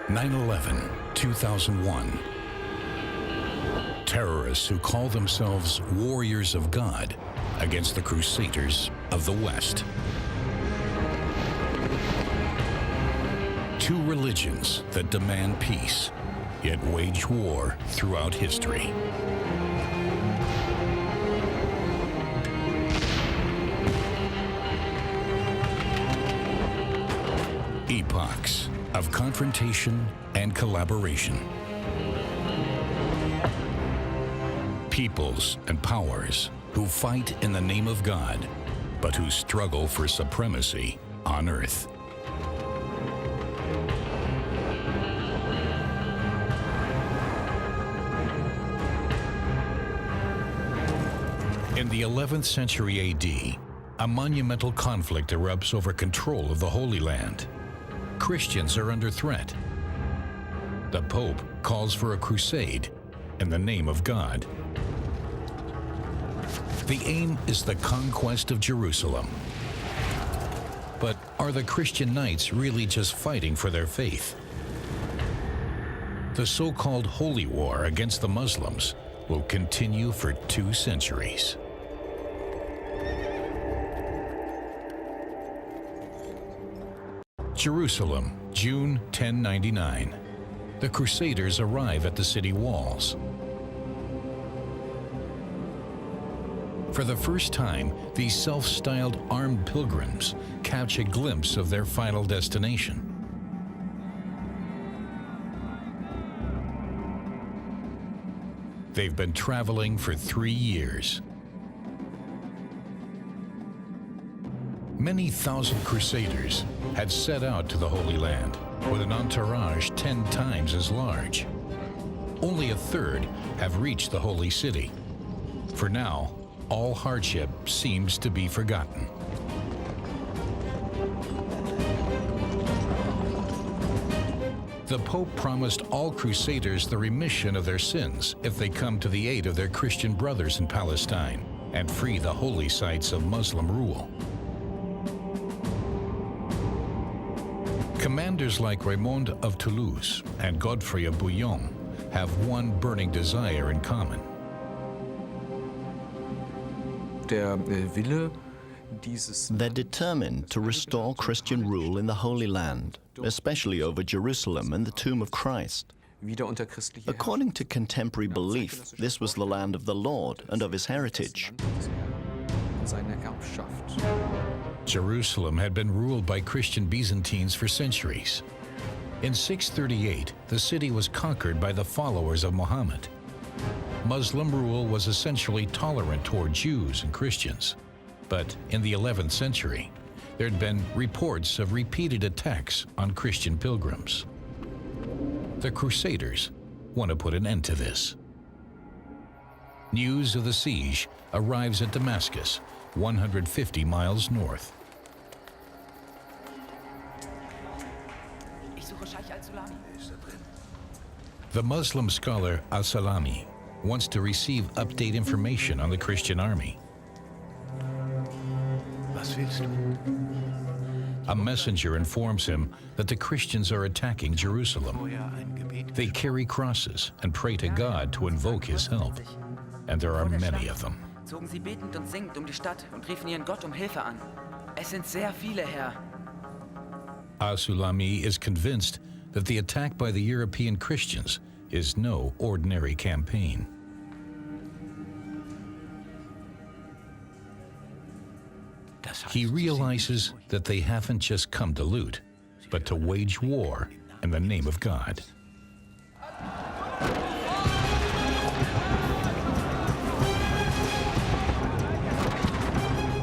9/11, 2001. Terrorists who call themselves warriors of God against the Crusaders of the West. Two religions that demand peace, yet wage war throughout history. Epochs of confrontation and collaboration. Peoples and powers who fight in the name of God, but who struggle for supremacy on earth. In the 11th century AD, a monumental conflict erupts over control of the Holy Land. Christians are under threat. The Pope calls for a crusade in the name of God. The aim is the conquest of Jerusalem. But are the Christian knights really just fighting for their faith? The so-called Holy War against the Muslims will continue for 2 centuries. Jerusalem, June 1099. The Crusaders arrive at the city walls. For the first time, these self-styled armed pilgrims catch a glimpse of their final destination. They've been traveling for 3 years. Many thousand Crusaders had set out to the Holy Land with an entourage 10 times as large. Only a third have reached the Holy City. For now, all hardship seems to be forgotten. The Pope promised all Crusaders the remission of their sins if they come to the aid of their Christian brothers in Palestine and free the holy sites of Muslim rule. Commanders like Raymond of Toulouse and Godfrey of Bouillon have one burning desire in common. They're determined to restore Christian rule in the Holy Land, especially over Jerusalem and the tomb of Christ. According to contemporary belief, this was the land of the Lord and of his heritage. Jerusalem had been ruled by Christian Byzantines for centuries. In 638, the city was conquered by the followers of Muhammad. Muslim rule was essentially tolerant toward Jews and Christians. But in the 11th century, there had been reports of repeated attacks on Christian pilgrims. The Crusaders want to put an end to this. News of the siege arrives at Damascus, 150 miles north. The Muslim scholar Al-Salami wants to receive update information on the Christian army. A messenger informs him that the Christians are attacking Jerusalem. They carry crosses and pray to God to invoke his help, and there are many of them. Zogen sie betend und singend die Stadt und riefen ihren Gott Hilfe an. Es sind sehr viele, Herr. Al-Sulami is convinced that the attack by the European Christians is no ordinary campaign. He realizes that they haven't just come to loot, but to wage war in the name of God.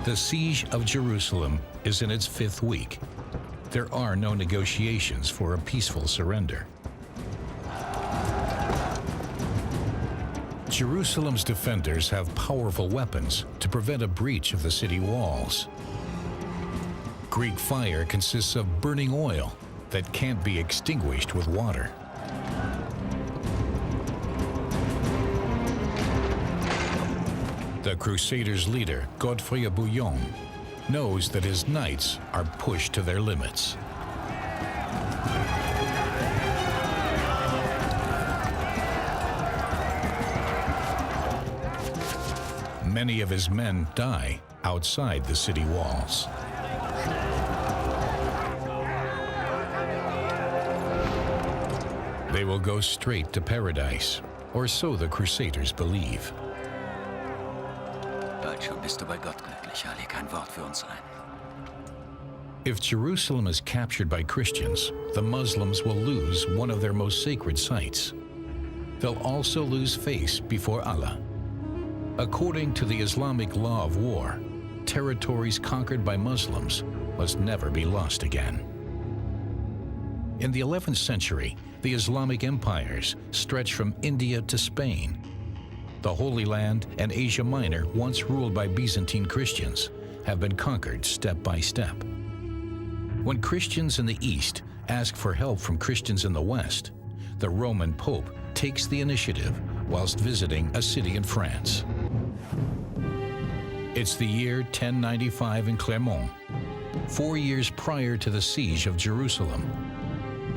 The siege of Jerusalem is in its 5th week. There are no negotiations for a peaceful surrender. Jerusalem's defenders have powerful weapons to prevent a breach of the city walls. Greek fire consists of burning oil that can't be extinguished with water. The Crusaders' leader, Godfrey of Bouillon, knows that his knights are pushed to their limits. Many of his men die outside the city walls. They will go straight to paradise, or so the Crusaders believe. Bald schon bist du bei Gott glücklich, leg ein Wort für uns ein. If Jerusalem is captured by Christians, the Muslims will lose one of their most sacred sites. They'll also lose face before Allah. According to the Islamic law of war, territories conquered by Muslims must never be lost again. In the 11th century, the Islamic empires stretched from India to Spain. The Holy Land and Asia Minor, once ruled by Byzantine Christians, have been conquered step by step. When Christians in the East ask for help from Christians in the West, the Roman Pope takes the initiative whilst visiting a city in France. It's the year 1095 in Clermont, 4 years prior to the siege of Jerusalem.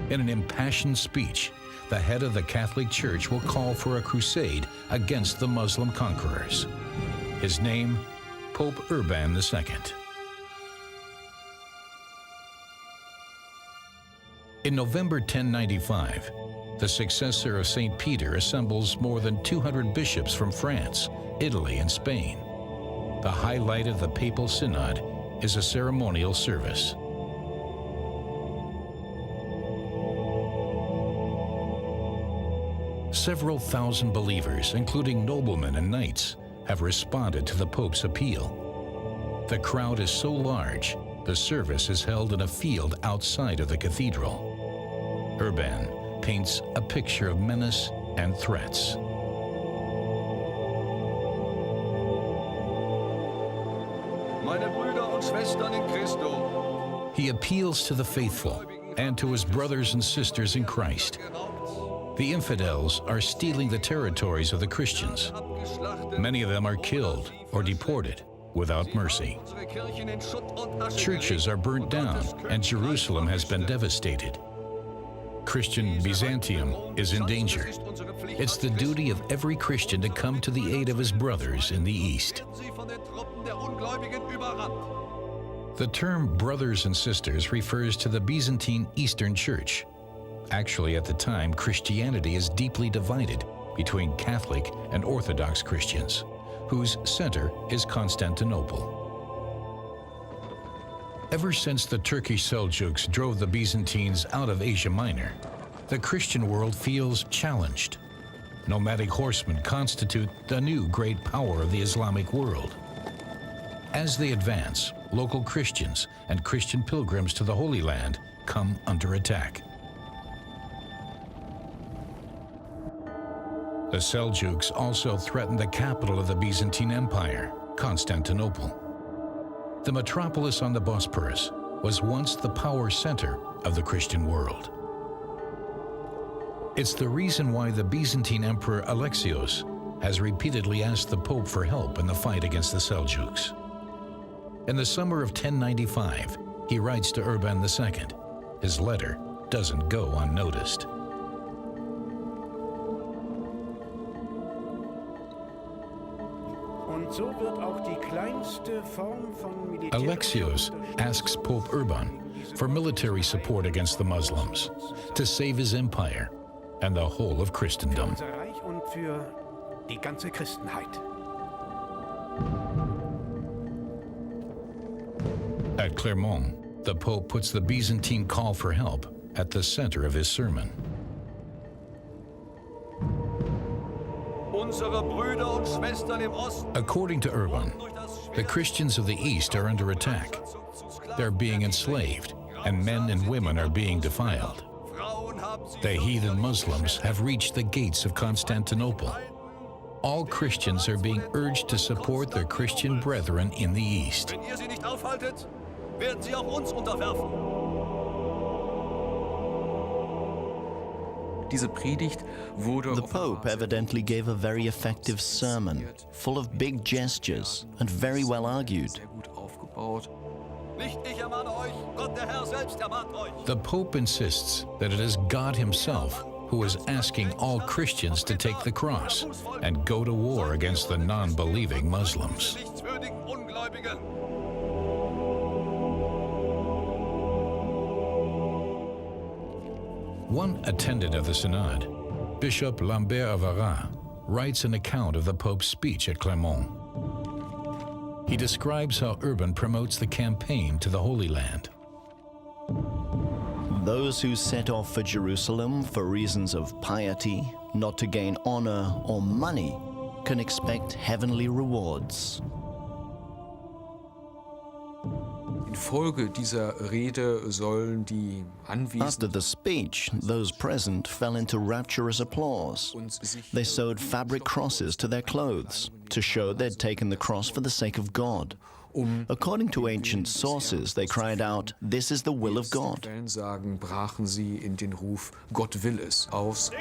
In an impassioned speech, the head of the Catholic Church will call for a crusade against the Muslim conquerors. His name, Pope Urban II. In November 1095, the successor of St. Peter assembles more than 200 bishops from France, Italy, and Spain. The highlight of the Papal Synod is a ceremonial service. Several thousand believers, including noblemen and knights, have responded to the Pope's appeal. The crowd is so large, the service is held in a field outside of the cathedral. Urban paints a picture of menace and threats. Meine Brüder und Schwestern in Christo. He appeals to the faithful and to his brothers and sisters in Christ. The infidels are stealing the territories of the Christians. Many of them are killed or deported without mercy. Churches are burnt down and Jerusalem has been devastated. Christian Byzantium is in danger. It's the duty of every Christian to come to the aid of his brothers in the East. The term brothers and sisters refers to the Byzantine Eastern Church. Actually, at the time, Christianity is deeply divided between Catholic and Orthodox Christians, whose center is Constantinople. Ever since the Turkish Seljuks drove the Byzantines out of Asia Minor, the Christian world feels challenged. Nomadic horsemen constitute the new great power of the Islamic world. As they advance, local Christians and Christian pilgrims to the Holy Land come under attack. The Seljuks also threaten the capital of the Byzantine Empire, Constantinople. The metropolis on the Bosporus was once the power center of the Christian world. It's the reason why the Byzantine Emperor Alexios has repeatedly asked the Pope for help in the fight against the Seljuks. In the summer of 1095, he writes to Urban II. His letter doesn't go unnoticed. Alexios asks Pope Urban for military support against the Muslims to save his empire and the whole of Christendom. At Clermont, the Pope puts the Byzantine call for help at the center of his sermon. According to Urban, the Christians of the East are under attack. They're being enslaved, and men and women are being defiled. The heathen Muslims have reached the gates of Constantinople. All Christians are being urged to support their Christian brethren in the East. The Pope evidently gave a very effective sermon, full of big gestures and very well argued. The Pope insists that it is God himself who who was asking all Christians to take the cross and go to war against the non-believing Muslims. One attendant of the Synod, Bishop Lambert of Arras, writes an account of the Pope's speech at Clermont. He describes how Urban promotes the campaign to the Holy Land. Those who set off for Jerusalem for reasons of piety, not to gain honor or money, can expect heavenly rewards. After the speech, those present fell into rapturous applause. They sewed fabric crosses to their clothes to show they'd taken the cross for the sake of God. According to ancient sources, they cried out, "This is the will of God." brachen sie in den Ruf, Gott will es, aus.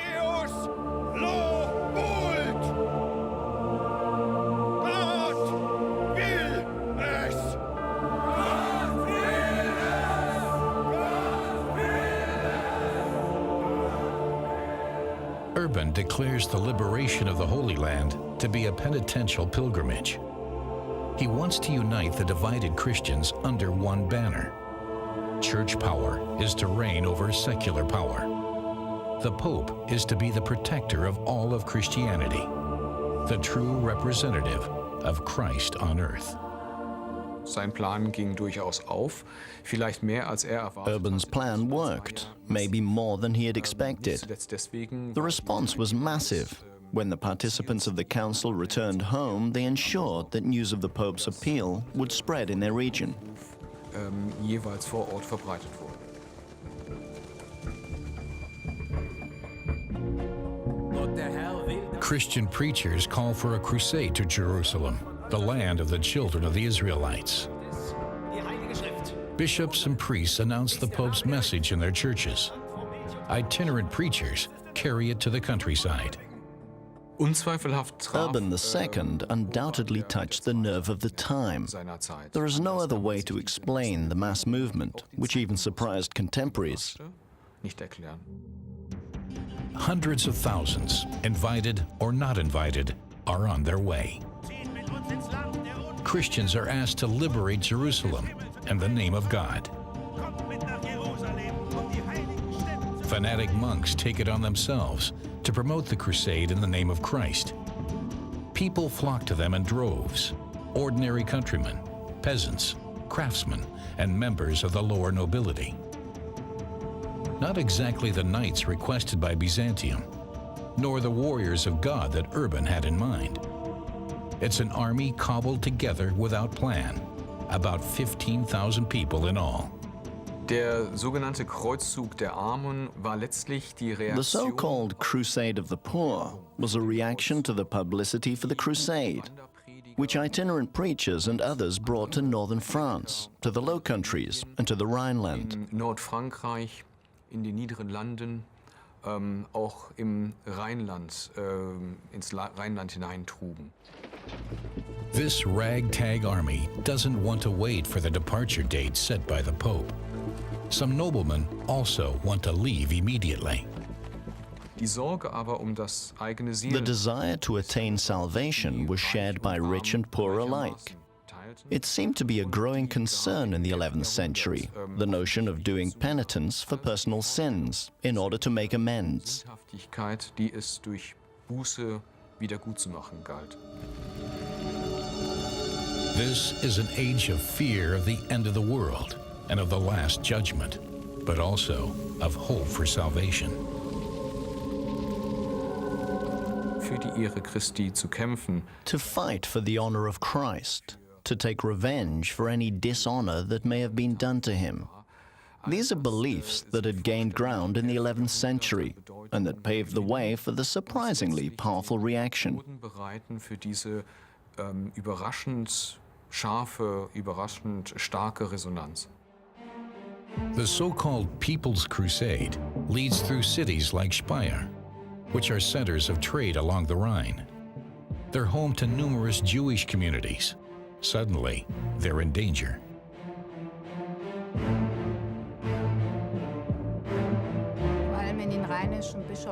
Urban declares the liberation of the Holy Land to be a penitential pilgrimage. He wants to unite the divided Christians under one banner. Church power is to reign over secular power. The Pope is to be the protector of all of Christianity, the true representative of Christ on earth. Sein Plan ging durchaus auf, vielleicht mehr als erwartet. Urban's plan worked, maybe more than he had expected. The response was massive. When the participants of the council returned home, they ensured that news of the Pope's appeal would spread in their region. Jeweils vor Ort verbreitet wurde. Christian preachers call for a crusade to Jerusalem, the land of the children of the Israelites. Bishops and priests announce the Pope's message in their churches. Itinerant preachers carry it to the countryside. Urban II undoubtedly touched the nerve of the time. There is no other way to explain the mass movement, which even surprised contemporaries. Hundreds of thousands, invited or not invited, are on their way. Christians are asked to liberate Jerusalem in the name of God. Fanatic monks take it on themselves to promote the crusade in the name of Christ. People flock to them in droves, ordinary countrymen, peasants, craftsmen, and members of the lower nobility. Not exactly the knights requested by Byzantium, nor the warriors of God that Urban had in mind. It's an army cobbled together without plan, about 15,000 people in all. Der sogenannte Kreuzzug der Armen war letztlich die Reaktion. The so-called Crusade of the Poor was a reaction to the publicity for the Crusade, which itinerant preachers and others brought to northern France, to the Low Countries, and to the Rhineland. In Nordfrankreich, in den niederen Landen, auch im Rheinland, ins Rheinland hineintrugen. This ragtag army doesn't want to wait for the departure date set by the Pope. Some noblemen also want to leave immediately. Die Sorge aber das eigene Ziel. The desire to attain salvation was shared by rich and poor alike. It seemed to be a growing concern in the 11th century, the notion of doing penitence for personal sins in order to make amends. Die es durch Buße wieder gut zu machen galt. This is an age of fear of the end of the world and of the last judgment, but also of hope for salvation. Für die Ehre Christi zu kämpfen. To fight for the honor of Christ, to take revenge for any dishonor that may have been done to him. These are beliefs that had gained ground in the 11th century and that paved the way for the surprisingly powerful reaction. Bereiten für diese überraschend scharfe, überraschend starke Resonanz. The so-called People's Crusade leads through cities like Speyer, which are centers of trade along the Rhine. They're home to numerous Jewish communities. Suddenly, they're in danger.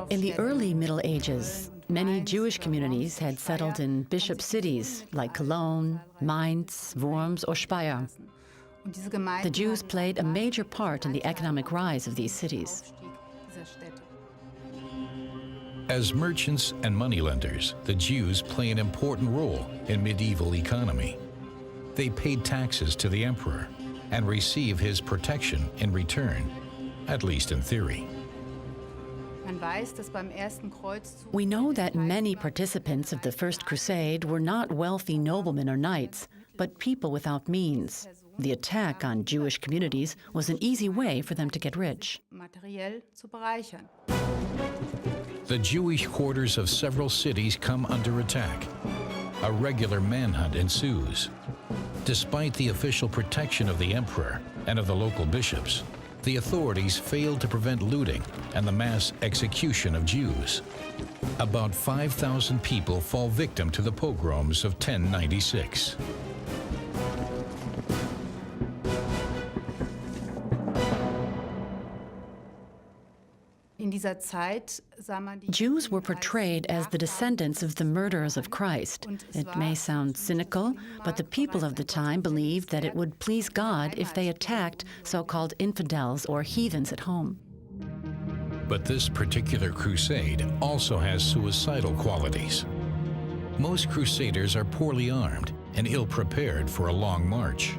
In the early Middle Ages, many Jewish communities had settled in bishop cities like Cologne, Mainz, Worms, or Speyer. The Jews played a major part in the economic rise of these cities. As merchants and moneylenders, the Jews play an important role in medieval economy. They paid taxes to the emperor and receive his protection in return, at least in theory. We know that many participants of the First Crusade were not wealthy noblemen or knights, but people without means. The attack on Jewish communities was an easy way for them to get rich. The Jewish quarters of several cities come under attack. A regular manhunt ensues. Despite the official protection of the emperor and of the local bishops, the authorities failed to prevent looting and the mass execution of Jews. About 5,000 people fall victim to the pogroms of 1096. Jews were portrayed as the descendants of the murderers of Christ. It may sound cynical, but the people of the time believed that it would please God if they attacked so-called infidels or heathens at home. But this particular crusade also has suicidal qualities. Most crusaders are poorly armed and ill-prepared for a long march.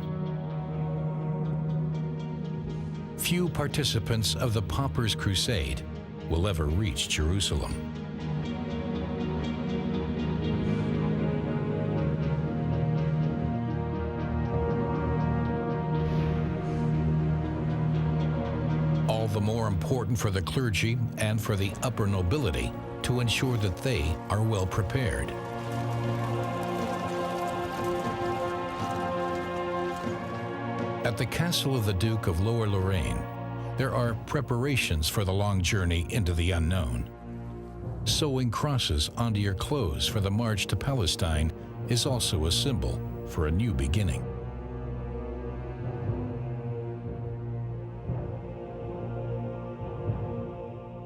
Few participants of the Paupers' Crusade will ever reach Jerusalem. All the more important for the clergy and for the upper nobility to ensure that they are well prepared. At the castle of the Duke of Lower Lorraine, there are preparations for the long journey into the unknown. Sewing crosses onto your clothes for the march to Palestine is also a symbol for a new beginning.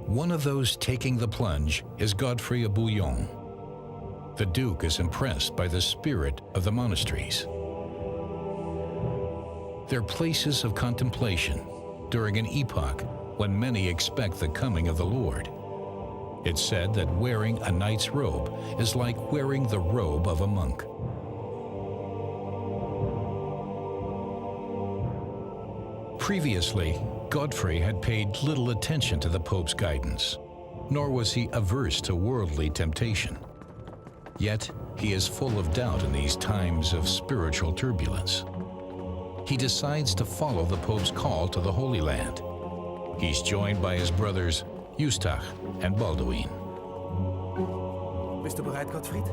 One of those taking the plunge is Godfrey of Bouillon. The Duke is impressed by the spirit of the monasteries. They're places of contemplation during an epoch when many expect the coming of the Lord. It's said that wearing a knight's robe is like wearing the robe of a monk. Previously, Godfrey had paid little attention to the Pope's guidance, nor was he averse to worldly temptation. Yet, he is full of doubt in these times of spiritual turbulence. He decides to follow the Pope's call to the Holy Land. He's joined by his brothers Eustache and Balduin. Bist du bereit, Gottfried?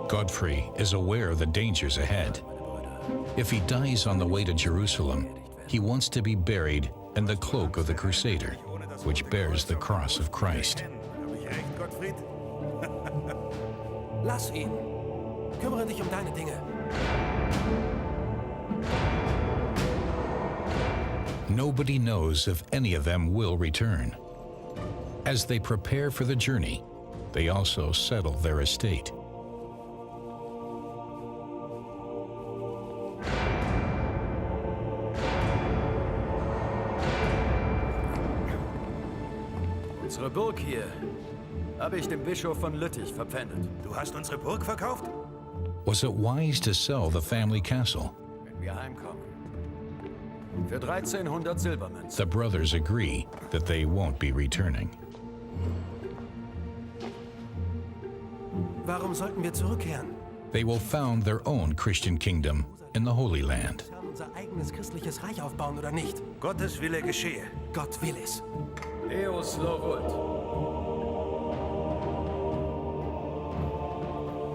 Godfrey is aware of the dangers ahead. If he dies on the way to Jerusalem, he wants to be buried in the cloak of the Crusader, which bears the cross of Christ. Lass ihn. Kümmere dich deine Dinge. Nobody knows if any of them will return. As they prepare for the journey, they also settle their estate. Unsere Burg hier habe ich dem Bischof von Lüttich verpfändet. Du hast unsere Burg verkauft? Was it wise to sell the family castle? Wenn wir heimkommen. Für 1300 Silbermünzen. The brothers agree that they won't be returning. Warum sollten wir zurückkehren? They will found their own Christian kingdom in the Holy Land. Wir unser eigenes christliches Reich aufbauen oder nicht? Gottes Wille geschehe. Gott will es. Deus lovut.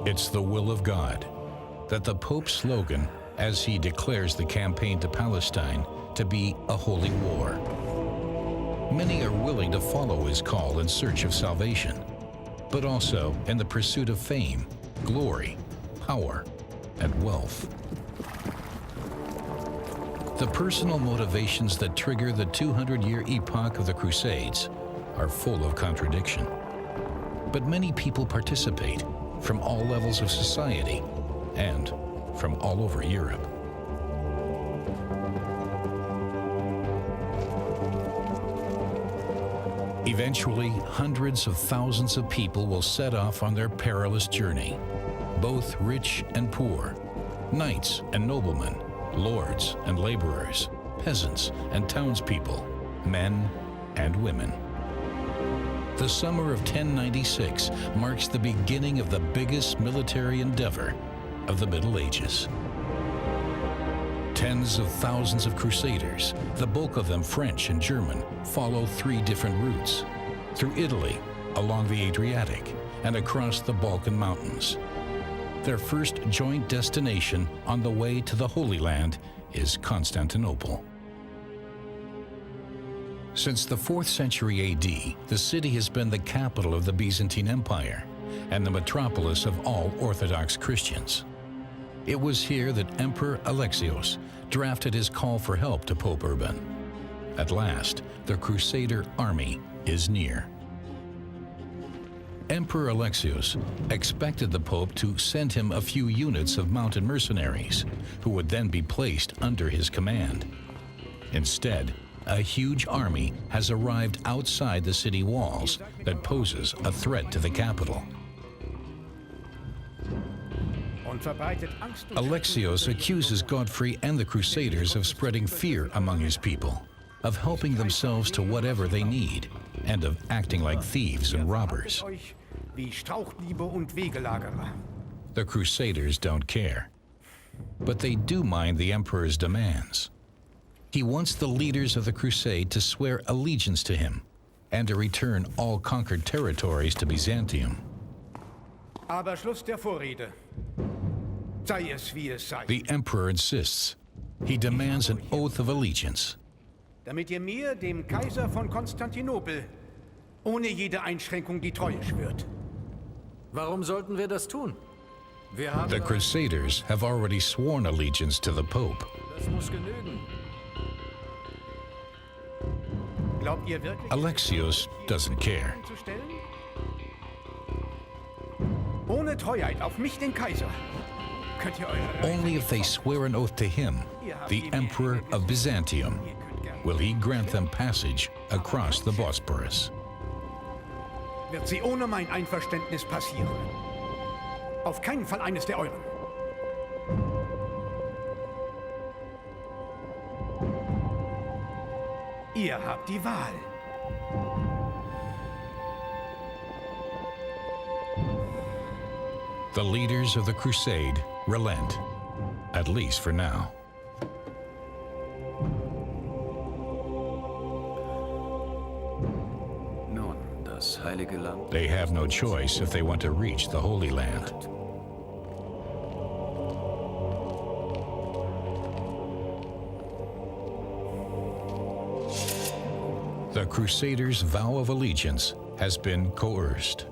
It's the will of God that the Pope's slogan, as he declares the campaign to Palestine to be a holy war. Many are willing to follow his call in search of salvation, but also in the pursuit of fame, glory, power, and wealth. The personal motivations that trigger the 200-year epoch of the Crusades are full of contradiction. But many people participate from all levels of society and from all over Europe. Eventually, hundreds of thousands of people will set off on their perilous journey, both rich and poor, knights and noblemen, lords and laborers, peasants and townspeople, men and women. The summer of 1096 marks the beginning of the biggest military endeavor of the Middle Ages. Tens of thousands of crusaders, the bulk of them French and German, follow 3 different routes: through Italy, along the Adriatic, and across the Balkan Mountains. Their first joint destination on the way to the Holy Land is Constantinople. Since the 4th century AD, the city has been the capital of the Byzantine Empire and the metropolis of all Orthodox Christians. It was here that Emperor Alexios drafted his call for help to Pope Urban. At last, the Crusader army is near. Emperor Alexios expected the Pope to send him a few units of mounted mercenaries, who would then be placed under his command. Instead, a huge army has arrived outside the city walls that poses a threat to the capital. Alexios accuses Godfrey and the Crusaders of spreading fear among his people, of helping themselves to whatever they need, and of acting like thieves and robbers. The Crusaders don't care, but they do mind the Emperor's demands. He wants the leaders of the Crusade to swear allegiance to him and to return all conquered territories to Byzantium. Aber Schluss der Vorrede. Sei es wie es sei. The Emperor insists. He demands an oath of allegiance. Damit ihr mir, dem Kaiser von Konstantinopel, ohne jede Einschränkung die Treue schwört. Warum sollten wir das tun? Wir haben The Crusaders have already sworn allegiance to the Pope. Das muss genügen. Glaubt ihr wirklich, Alexios doesn't care. ohne Treuheit auf mich, den Kaiser, könnt ihr eure Only if they swear an oath to him, the Emperor of Byzantium, will he grant them passage across the Bosporus. wird sie ohne mein Einverständnis passieren. Auf keinen Fall eines der euren. Ihr habt die Wahl. The leaders of the Crusade relent, at least for now. Nun, das heilige Land. They have no choice if they want to reach the Holy Land. The Crusaders' vow of allegiance has been coerced.